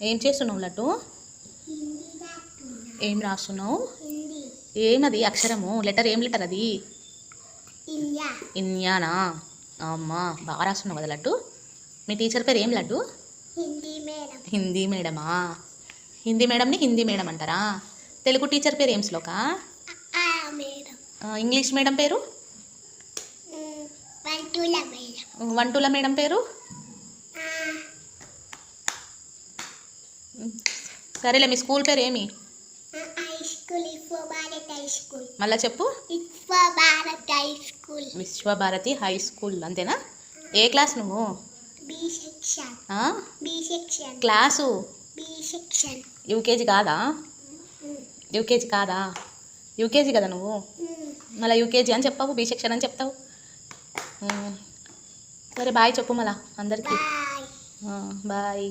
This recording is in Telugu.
ఏం చేస్తున్నావు లడ్డు? ఏం రాస్తున్నావు? ఏమది అక్షరము? ఏం లెటర్ అది? ఇన్యానా? అమ్మా బాగా రాస్తున్నావు కదా లడ్డు. మీ టీచర్ పేరు ఏం లడ్డు? హిందీ మేడమా? హిందీ మేడంని హిందీ మేడం అంటారా? తెలుగు టీచర్ పేరు ఏం శ్లోక? ఇంగ్లీష్ మేడం పేరు? వంటూల మేడం పేరు? సరేలే, మీ స్కూల్ పేరు ఏమి? మళ్ళా చెప్పు. విశ్వభారతి హై స్కూల్ అంతేనా? ఏ క్లాస్ నువ్వు? క్లాసు యూకేజీ కాదా? యూకేజీ కాదా? యూకేజీ కదా నువ్వు? మళ్ళీ యూకేజీ అని చెప్పావు, బి సెక్షన్ అని చెప్తావు. సరే బాయ్ చెప్పు మళ్ళా అందరికీ. బాయ్.